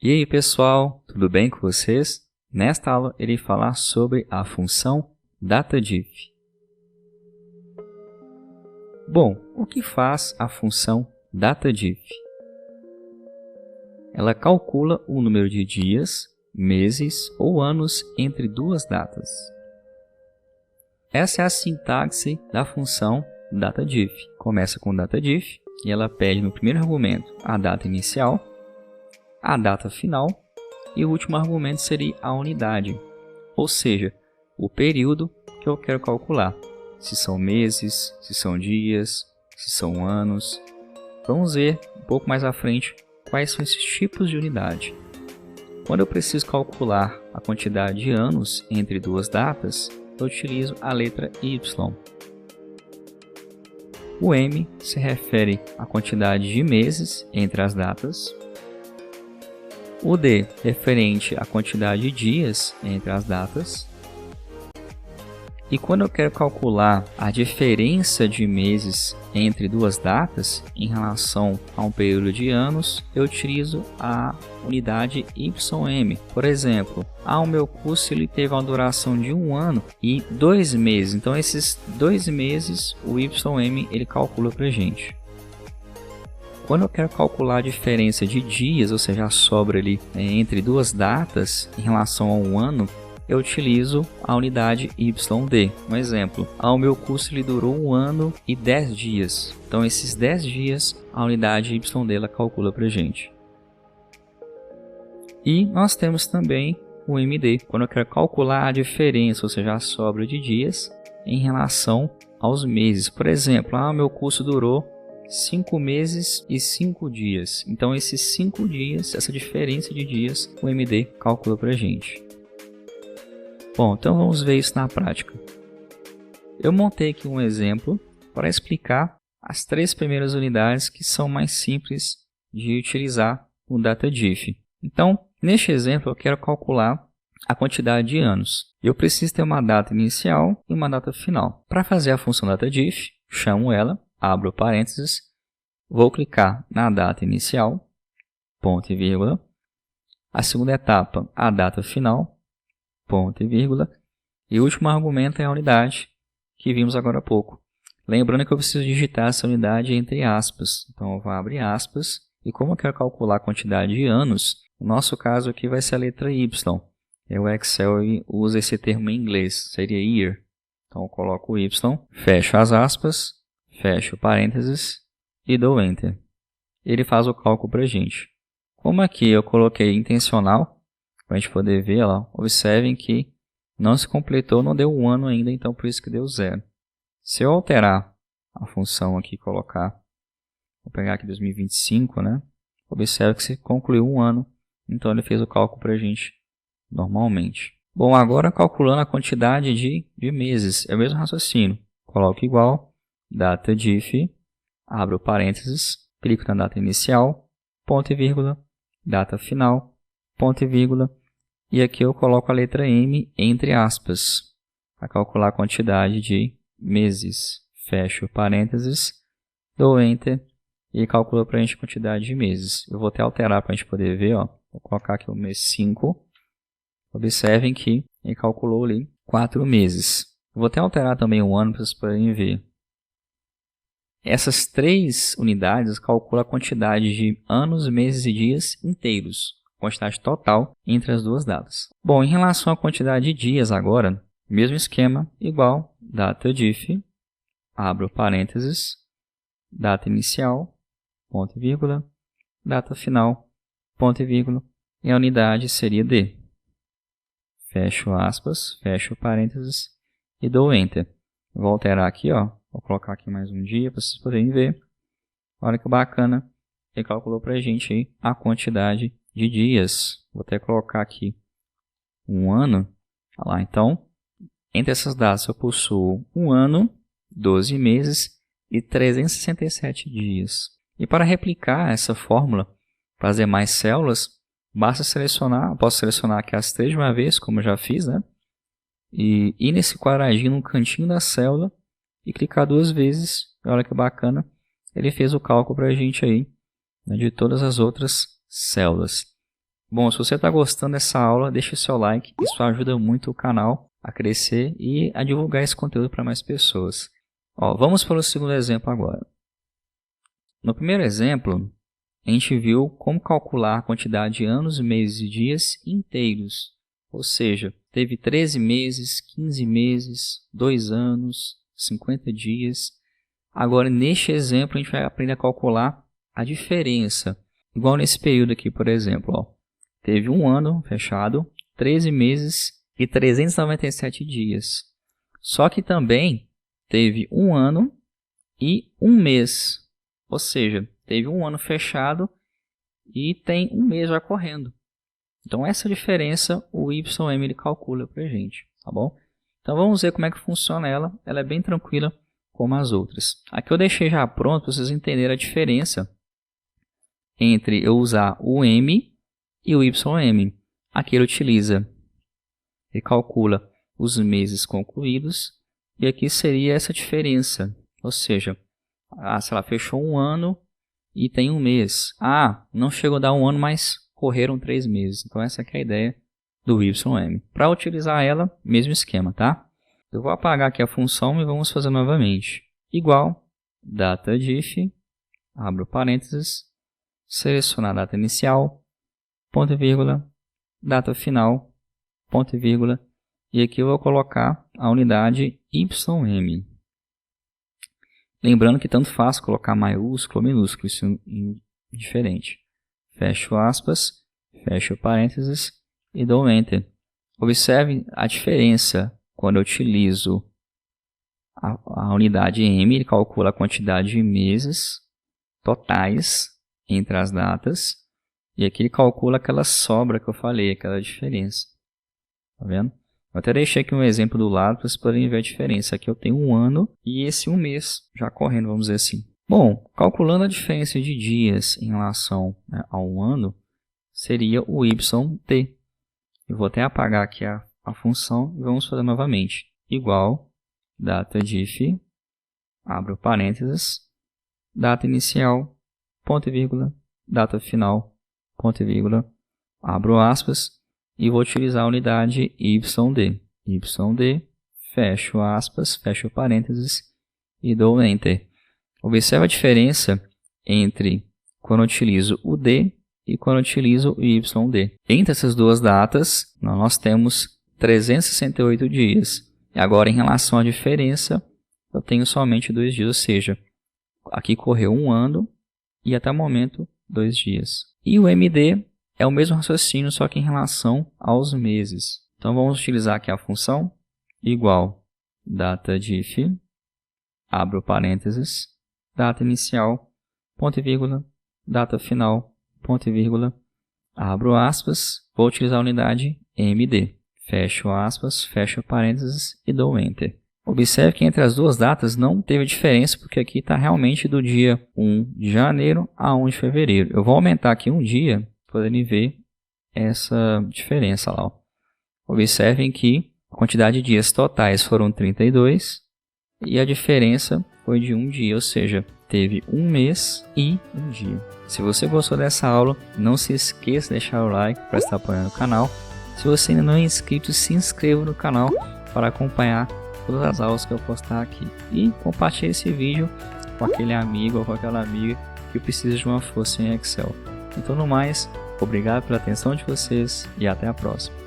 E aí pessoal, tudo bem com vocês? Nesta aula irei falar sobre a função DataDiff. Bom, o que faz a função DataDiff? Ela calcula o número de dias, meses ou anos entre duas datas. Essa é a sintaxe da função DataDiff. Começa com DataDiff e ela pede no primeiro argumento a data inicial, a data final e o último argumento seria a unidade, ou seja, o período que eu quero calcular. Se são meses, se são dias, se são anos. Vamos ver um pouco mais à frente quais são esses tipos de unidade. Quando eu preciso calcular a quantidade de anos entre duas datas, eu utilizo a letra Y. O M se refere à quantidade de meses entre as datas. O D referente à quantidade de dias entre as datas. E quando eu quero calcular a diferença de meses entre duas datas em relação a um período de anos, eu utilizo a unidade YM. Por exemplo, o meu curso ele teve uma duração de 1 ano e 2 meses. Então esses 2 meses o YM ele calcula para a gente. Quando eu quero calcular a diferença de dias, ou seja, a sobra ali entre duas datas em relação a um ano, eu utilizo a unidade YD. Um exemplo, o meu curso ele durou 1 ano e 10 dias. Então esses 10 dias a unidade YD ela calcula para a gente. E nós temos também o MD, quando eu quero calcular a diferença, ou seja, a sobra de dias em relação aos meses. Por exemplo, meu curso durou 5 meses e 5 dias. Então esses 5 dias, essa diferença de dias, o MD calcula para a gente. Bom, então vamos ver isso na prática. Eu montei aqui um exemplo para explicar as 3 primeiras unidades que são mais simples de utilizar o DataDiff. Então, neste exemplo eu quero calcular a quantidade de anos. Eu preciso ter uma data inicial e uma data final. Para fazer a função DataDiff, chamo ela, abro parênteses, vou clicar na data inicial, ponto e vírgula. A segunda etapa, a data final, ponto e vírgula. E o último argumento é a unidade, que vimos agora há pouco. Lembrando que eu preciso digitar essa unidade entre aspas. Então eu vou abrir aspas. E como eu quero calcular a quantidade de anos, no nosso caso aqui vai ser a letra Y. O Excel usa esse termo em inglês, seria year. Então eu coloco o Y, fecho as aspas, fecho parênteses e dou Enter. Ele faz o cálculo para a gente. Como aqui eu coloquei intencional, para a gente poder ver, ó, observem que não se completou, não deu 1 ano ainda, então por isso que deu 0. Se eu alterar a função aqui, colocar, vou pegar aqui 2025, né? Observe que se concluiu 1 ano, então ele fez o cálculo para a gente normalmente. Bom, agora calculando a quantidade de meses, é o mesmo raciocínio. Coloco igual, DataDiff, abro parênteses, clico na data inicial, ponto e vírgula, data final, ponto e vírgula, e aqui eu coloco a letra M entre aspas, para calcular a quantidade de meses. Fecho parênteses, dou Enter e calcula para a gente a quantidade de meses. Eu vou até alterar para a gente poder ver, ó. Vou colocar aqui o mês 5. Observem que ele calculou ali 4 meses. Eu vou até alterar também o ano para vocês poderem ver. Essas 3 unidades calculam a quantidade de anos, meses e dias inteiros. Quantidade total entre as duas datas. Bom, em relação à quantidade de dias agora, mesmo esquema, igual, DataDiff, abro parênteses, data inicial, ponto e vírgula, data final, ponto e vírgula, e a unidade seria D. Fecho aspas, fecho parênteses e dou Enter. Vou alterar aqui, ó, vou colocar aqui mais um dia para vocês poderem ver. Olha que bacana, ele calculou para a gente aí a quantidade de dias. Vou até colocar aqui 1 ano. Olha lá, então, entre essas datas eu possuo 1 ano, 12 meses e 367 dias. E para replicar essa fórmula para as demais células, basta selecionar, posso selecionar aqui as 3 de uma vez, como eu já fiz, né? E ir nesse quadradinho no cantinho da célula e clicar 2 vezes. Olha que bacana, ele fez o cálculo para a gente aí, né, de todas as outras células. Bom, se você está gostando dessa aula, deixe seu like, isso ajuda muito o canal a crescer e a divulgar esse conteúdo para mais pessoas. Ó, vamos para o segundo exemplo agora. No primeiro exemplo, a gente viu como calcular a quantidade de anos, meses e dias inteiros. Ou seja, teve 13 meses, 15 meses, 2 anos, 50 dias. Agora, neste exemplo, a gente vai aprender a calcular a diferença. Igual nesse período aqui, por exemplo. Ó, teve um ano fechado, 13 meses e 397 dias. Só que também teve um ano e um mês. Ou seja, teve um ano fechado e tem um mês já correndo. Então, essa diferença o YM ele calcula para a gente, tá bom? Então, vamos ver como é que funciona ela. Ela é bem tranquila como as outras. Aqui eu deixei já pronto para vocês entenderem a diferença entre eu usar o M e o YM. Aqui ele calcula os meses concluídos e aqui seria essa diferença. Ou seja, sei lá, fechou um ano e tem um mês. Não chegou a dar um ano, mas correram 3 meses. Então essa aqui é a ideia do YM. Para utilizar ela, mesmo esquema, tá? Eu vou apagar aqui a função e vamos fazer novamente. Igual, data diff, abro parênteses, selecionar a data inicial, ponto e vírgula, data final, ponto e vírgula, e aqui eu vou colocar a unidade YM. Lembrando que tanto faz colocar maiúsculo ou minúsculo, isso é indiferente. Fecho aspas, fecho parênteses e dou Enter. Observe a diferença quando eu utilizo a unidade M, ele calcula a quantidade de meses totais entre as datas, e aqui ele calcula aquela sobra que eu falei, aquela diferença. Tá vendo? Eu até deixei aqui um exemplo do lado para vocês poderem ver a diferença. Aqui eu tenho um ano e esse um mês já correndo, vamos dizer assim. Bom, calculando a diferença de dias em relação, né, a um ano, seria o YT. Eu vou até apagar aqui a função e vamos fazer novamente. Igual, data diff, abro parênteses, data inicial, ponto e vírgula, data final, ponto e vírgula, abro aspas, e vou utilizar a unidade YD. YD, fecho aspas, fecho parênteses e dou Enter. Observe a diferença entre quando eu utilizo o D e quando eu utilizo o YD. Entre essas duas datas, nós temos 368 dias. E agora, em relação à diferença, eu tenho somente 2 dias, ou seja, aqui correu um ano e até o momento 2 dias. E o MD é o mesmo raciocínio, só que em relação aos meses. Então, vamos utilizar aqui a função igual data diff, abro parênteses, data inicial, ponto e vírgula, data final, ponto e vírgula, abro aspas, vou utilizar a unidade MD. Fecho aspas, fecho parênteses e dou Enter. Observe que entre as duas datas não teve diferença, porque aqui está realmente do dia 1 de janeiro a 1 de fevereiro. Eu vou aumentar aqui um dia, poderem ver essa diferença lá. Ó. Observem que a quantidade de dias totais foram 32 e a diferença foi de um dia, ou seja, teve um mês e um dia. Se você gostou dessa aula, não se esqueça de deixar o like para estar apoiando o canal. Se você ainda não é inscrito, se inscreva no canal para acompanhar todas as aulas que eu postar aqui. E compartilhe esse vídeo com aquele amigo ou com aquela amiga que precisa de uma força em Excel. Então, no mais, obrigado pela atenção de vocês e até a próxima.